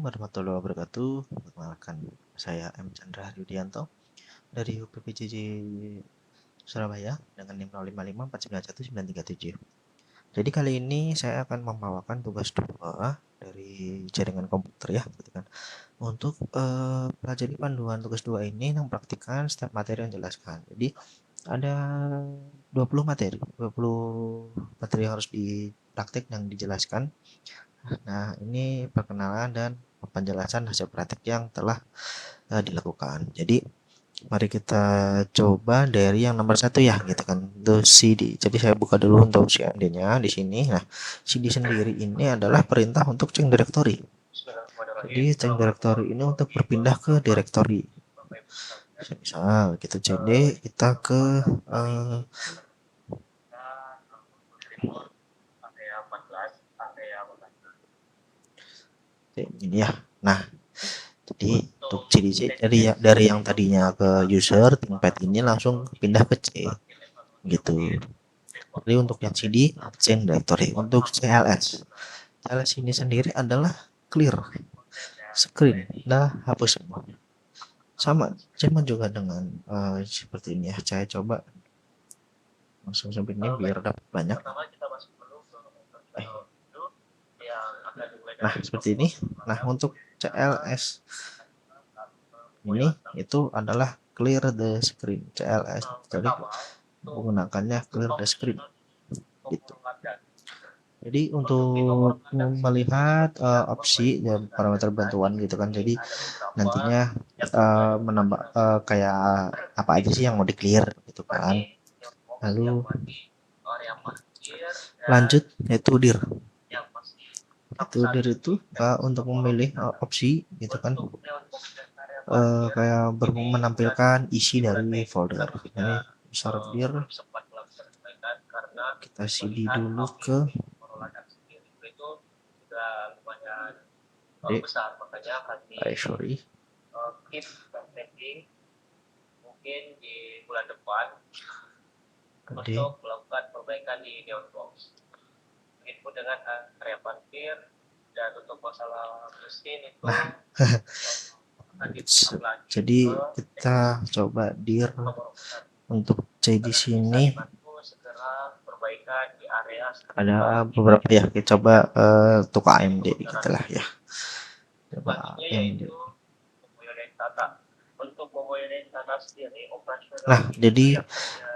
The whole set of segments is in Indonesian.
warahmatullahi wabarakatuh. Perkenalkan, saya M. Chandra Yudianto dari UPPJJ Surabaya dengan NIM 05549197. Jadi kali ini saya akan membawakan tugas 2 dari jaringan komputer ya, gitu kan. Untuk pelajari panduan tugas 2 ini mempraktikkan setiap materi yang dijelaskan. Jadi ada 20 materi, 20 materi yang harus dipraktik dan dijelaskan. Nah, ini perkenalan dan penjelasan hasil praktik yang telah dilakukan. Jadi, mari kita coba dari yang nomor 1 ya, gitu kan. Itu CD. Jadi saya buka dulu untuk CMD-nya di sini. Nah, CD sendiri ini adalah perintah untuk change directory. Jadi, change directory ini untuk berpindah ke directory. Misal kita CD, kita ke ini ya. Nah, jadi untuk CD dari yang tadinya ke user ThinkPad ini langsung pindah ke C gitu. Jadi untuk yang CD change directory. Untuk CLS ini sendiri adalah clear screen. Nah, hapus semua. Sama juga dengan seperti ini ya. Saya coba langsung sampai ini biar dapat banyak. Nah, seperti ini. Nah, untuk CLS ini itu adalah clear the screen. CLS. Jadi menggunakannya clear the screen gitu. Jadi untuk melihat opsi dan parameter bantuan gitu kan, jadi nantinya menambah kayak apa aja sih yang mau di clear gitu kan. Lalu lanjut yaitu dir. Dir itu untuk memilih opsi gitu kan, kayak menampilkan isi dari folder. Ini besar dir, kita cd dulu ke sorry mungkin di bulan depan untuk melakukan perbaikan di Neonbox. Begitu dengan area parkir dan untuk masalah mesin itu. Jadi kita coba dir untuk C di sini ada beberapa ya, kita coba untuk AMD gitulah ya. Coba AMD. Nah, jadi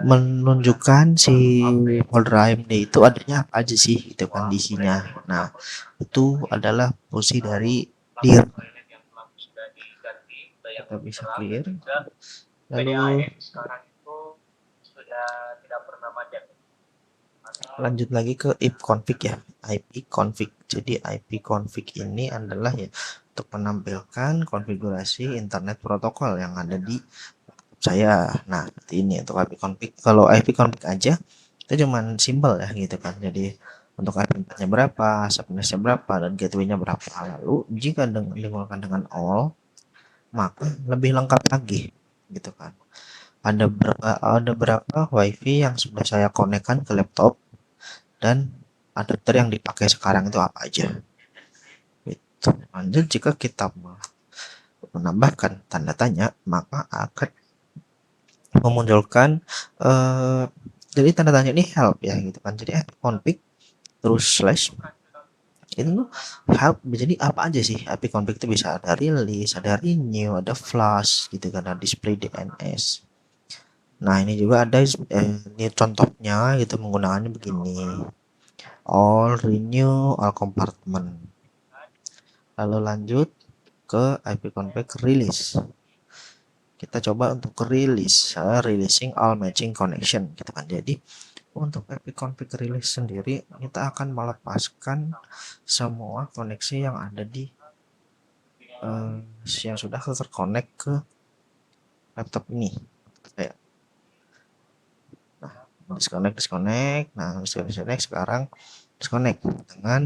menunjukkan si folder AMD itu adanya apa aja sih itu kondisinya. Nah, itu adalah fungsi dari dir. Kita bisa clear. Lalu lanjut lagi ke ipconfig ya, ipconfig. Jadi ipconfig ini adalah ya untuk menampilkan konfigurasi internet protokol yang ada di saya. Nah, seperti ini untuk ipconfig. Kalau ipconfig aja itu cuman simple ya gitu kan. Jadi untuk IP-nya berapa, subnetnya berapa, dan gateway-nya berapa. Lalu jika digunakan dengan all, maka lebih lengkap lagi gitu kan. Ada berapa wifi yang sudah saya konekkan ke laptop dan adapter yang dipakai sekarang itu apa aja. Itu. Lanjut, jika kita menambahkan tanda tanya, maka akan memunculkan jadi tanda tanya ini help ya gitu kan. Jadi config terus slash itu help. Jadi apa aja sih ipconfig itu bisa ada release, ada renew, ada flash gitu kan, ada display DNS. Nah, ini juga ada ini contohnya gitu menggunakannya begini. All renew all compartment. Lalu lanjut ke ipconfig release. Kita coba untuk release, releasing all matching connection gitu kan. Jadi untuk ipconfig release sendiri kita akan melepaskan semua koneksi yang ada di yang sudah terkonek ke laptop ini. Nah, disconnect. Nah, disconnect sekarang disconnect dengan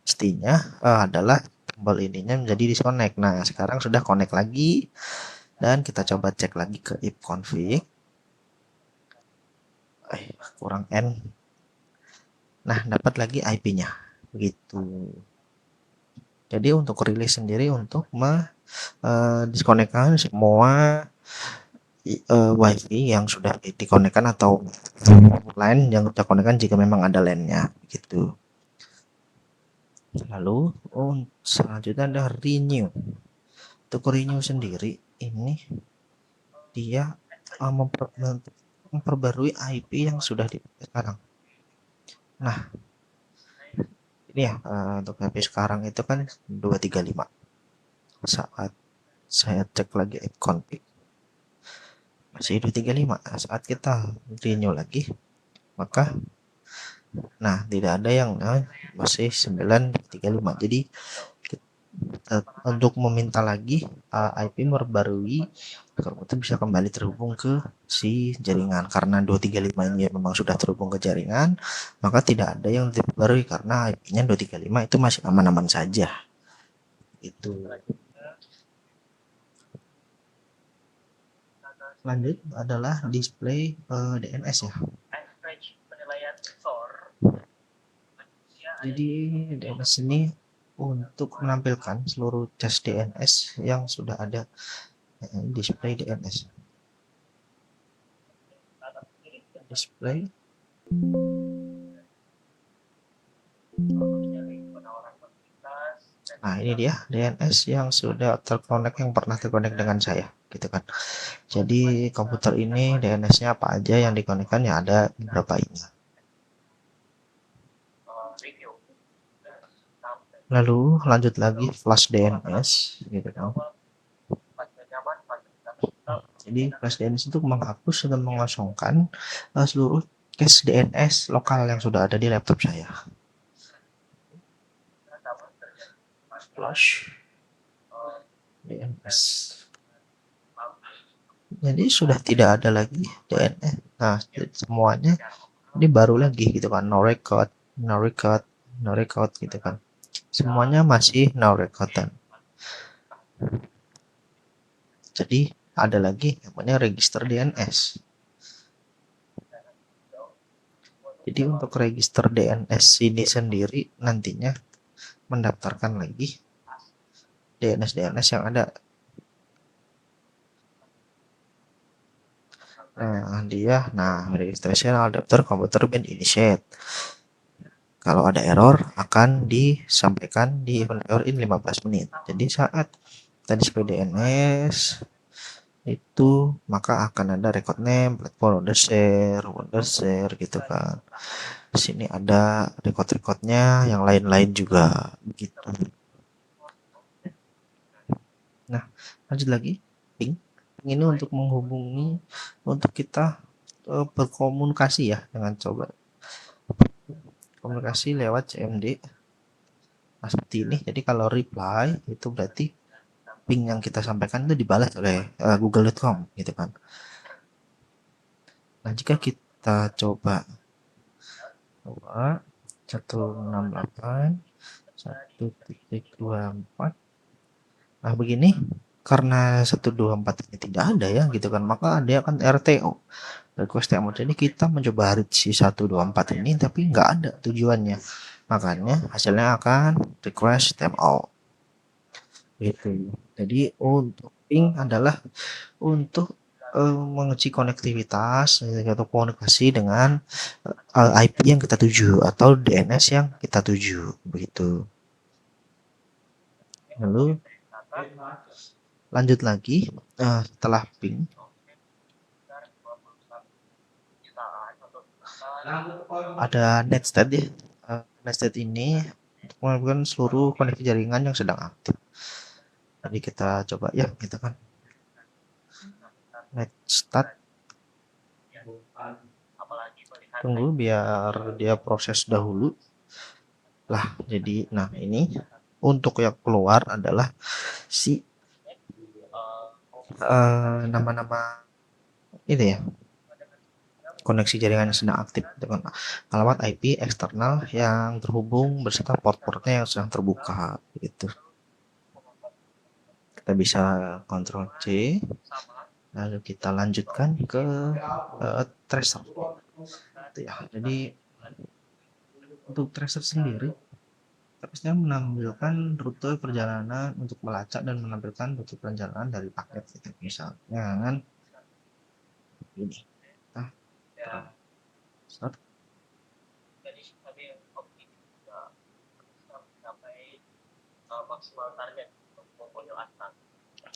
mestinya adalah tombol ininya menjadi disconnect. Nah, sekarang sudah connect lagi dan kita coba cek lagi ke ipconfig. Kurang N. Nah, dapat lagi IP-nya. Begitu. Jadi untuk rilis sendiri untuk diskonekkan semua WiFi yang sudah dikonekkan atau LAN yang terkonekkan jika memang ada LAN-nya gitu. Lalu selanjutnya ada renew. Untuk renew sendiri ini dia memperbarui IP yang sudah dipakai sekarang. Nah, ini ya untuk HP sekarang itu kan 235. Saat saya cek lagi app config masih 235. Saat kita renew lagi, maka nah tidak ada yang masih 935. Jadi untuk meminta lagi IP memperbarui komputer bisa kembali terhubung ke si jaringan. Karena 235 ini memang sudah terhubung ke jaringan, maka tidak ada yang diperbarui karena IP-nya 235 itu masih aman-aman saja. Itu. Lanjut adalah display DNS ya. Jadi DNS ini untuk menampilkan seluruh cas DNS yang sudah ada display DNS. Display. Nah ini dia DNS yang sudah terkonek, yang pernah terkonek dengan saya gitu kan. Jadi komputer ini DNS-nya apa aja yang dikonekkan, ya ada beberapa ini. Lalu lanjut lagi flash DNS gitu kan. Jadi flash DNS itu menghapus dan mengosongkan seluruh cache DNS lokal yang sudah ada di laptop saya. Flash DNS. Jadi sudah tidak ada lagi DNS. Nah, semuanya ini baru lagi gitu kan, no record, no record, no record gitu kan. Semuanya masih no recordan. Jadi ada lagi namanya register DNS. Jadi untuk register DNS ini sendiri nantinya mendaftarkan lagi DNS yang ada. Registration adapter computer been initiate. Kalau ada error akan disampaikan di event error in 15 menit. Jadi saat tadi display DNS itu maka akan ada record name, platform Wondershare gitu kan. Di sini ada record-recordnya, yang lain-lain juga begitu. Nah, lanjut lagi. Ping ini untuk menghubungi, untuk kita berkomunikasi ya dengan coba komunikasi lewat CMD. Nah, seperti ini. Jadi kalau reply itu berarti ping yang kita sampaikan itu dibalas oleh google.com gitu kan. Nah, jika kita coba 168.1.24. Nah, begini karena 124 ini tidak ada ya gitu kan, maka dia akan RTO, request TMO. Jadi kita mencoba read si 124 ini tapi nggak ada tujuannya, makanya hasilnya akan request TMO gitu. Jadi untuk ping adalah untuk menguji konektivitas atau komunikasi dengan IP yang kita tuju atau DNS yang kita tuju begitu. Lalu lanjut lagi setelah ping ada netstat ya. Netstat ini melakukan seluruh koneksi jaringan yang sedang aktif. Jadi kita coba ya gitu kan. Netstat. Tunggu biar dia proses dahulu. Lah, jadi nah ini untuk yang keluar adalah si nama-nama ini ya, koneksi jaringan yang sedang aktif dengan alamat IP eksternal yang terhubung beserta port-portnya yang sedang terbuka gitu. Kita bisa Ctrl C, lalu kita lanjutkan ke tracer ya. Jadi untuk tracer sendiri Interface-nya menampilkan rute perjalanan untuk melacak dan menampilkan rute perjalanan dari paket gitu. Misalnya kan ini. Nah, Ya, start. jadi kami optimis juga bisa mencapai maksimal target untuk portfolio Astra.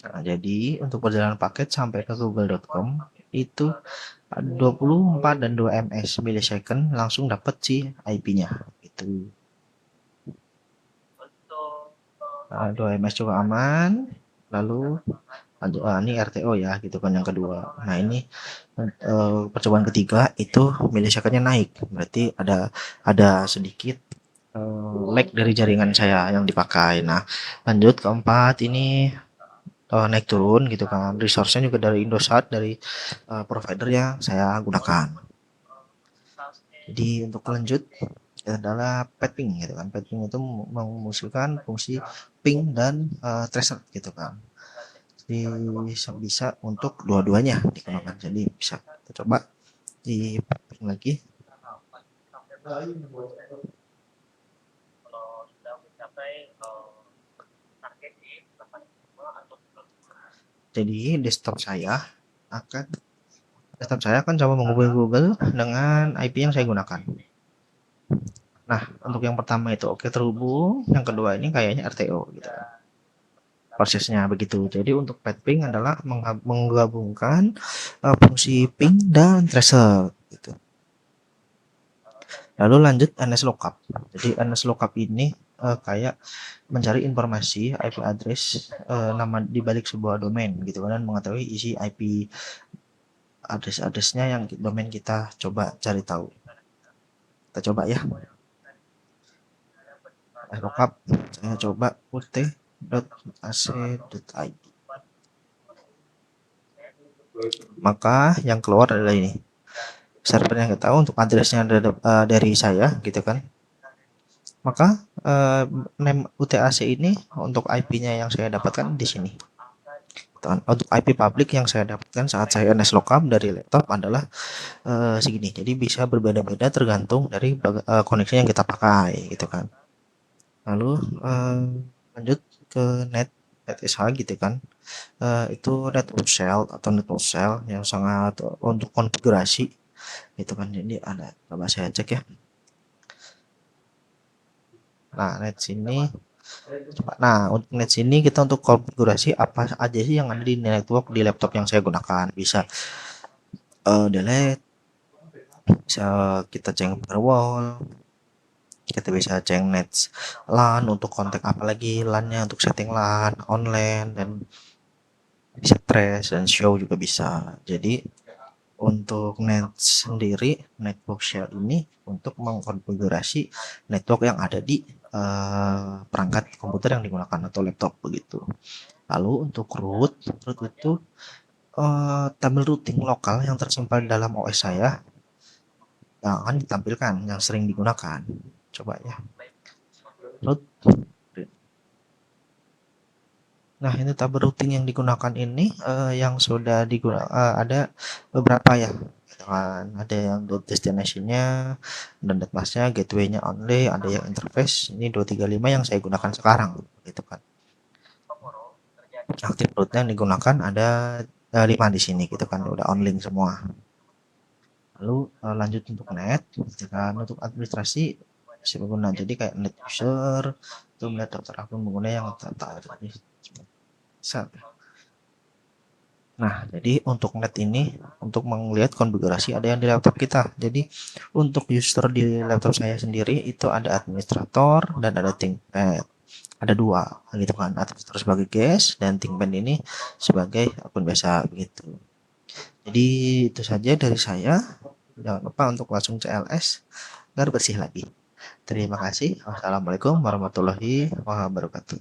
Nah, jadi untuk perjalanan paket sampai ke google.com itu 24 dan 2 ms millisecond langsung dapat si IP-nya itu. Untuk 2 ms juga aman. Lalu ini RTO ya gitu kan yang kedua. Nah ini percobaan ketiga itu millisecondnya naik, berarti ada sedikit lag dari jaringan saya yang dipakai. Nah lanjut keempat ini naik turun gitu kan, resource-nya juga dari Indosat, dari provider yang saya gunakan. Jadi untuk lanjut adalah pet ping gitu kan. Pet ping itu mengfungsikan fungsi ping dan tracer gitu kan. Jadi bisa untuk dua-duanya digunakan. Jadi bisa kita coba di ping lagi. kalau sudah mencapai target di 85 atau Jadi desktop saya akan coba menghubungi Google dengan IP yang saya gunakan. Nah, untuk yang pertama itu oke terhubung, yang kedua ini kayaknya RTO gitu kan. Prosesnya begitu. Jadi untuk pet ping adalah menggabungkan fungsi ping dan tracer gitu. Lalu lanjut NS lookup. Jadi NS lookup ini kayak mencari informasi IP address nama di balik sebuah domain gitu kan, dan mengetahui isi IP address-addressnya yang domain kita coba cari tahu. Kita coba ya. Lookup saya coba ut.ac.id. Maka yang keluar adalah ini. Servernya nggak tahu, untuk addressnya dari saya gitu kan. Maka name UTAC ini untuk IP-nya yang saya dapatkan di sini. Untuk IP publik yang saya dapatkan saat saya NS lookup dari laptop adalah segini. Jadi bisa berbeda-beda tergantung dari koneksi yang kita pakai gitu kan. Lalu lanjut ke NetSH gitu kan. Itu network shell atau network shell yang sangat untuk konfigurasi gitu kan. Jadi ada, coba saya cek ya. Nah, net sini coba. Nah, untuk net sini kita untuk konfigurasi apa aja sih yang ada di network di laptop yang saya gunakan. Bisa delete, bisa kita cek firewall, kita bisa cek net LAN untuk kontak apalagi LAN-nya untuk setting LAN, online, dan bisa trace dan show juga bisa. Jadi untuk net sendiri, network shell ini untuk mengkonfigurasi network yang ada di perangkat komputer yang digunakan atau laptop begitu. Lalu untuk root itu tabel routing lokal yang tersimpan dalam OS saya yang akan ditampilkan, yang sering digunakan. Coba ya. Root. Nah, ini tabel routing yang digunakan ini yang sudah digunakan ada beberapa ya. Gitu kan. Ada yang destination-nya dan netmask-nya, gateway-nya only, ada yang interface. Ini 235 yang saya gunakan sekarang gitu kan. Aktif root yang digunakan ada 5 di sini gitu kan, udah onlink semua. Lalu lanjut untuk net, kan untuk administrasi bisa pengguna. Jadi kayak net user itu melihat daftar akun pengguna yang terdaftar. Nah, jadi untuk net ini untuk melihat konfigurasi ada yang di laptop kita. Jadi untuk user di laptop saya sendiri itu ada administrator dan ada ThinkPad. Ada dua gitu kan, administrator sebagai guest dan ThinkPad ini sebagai akun biasa begitu. Jadi itu saja dari saya. Jangan lupa untuk langsung CLS agar bersih lagi. Terima kasih. Wassalamualaikum warahmatullahi wabarakatuh.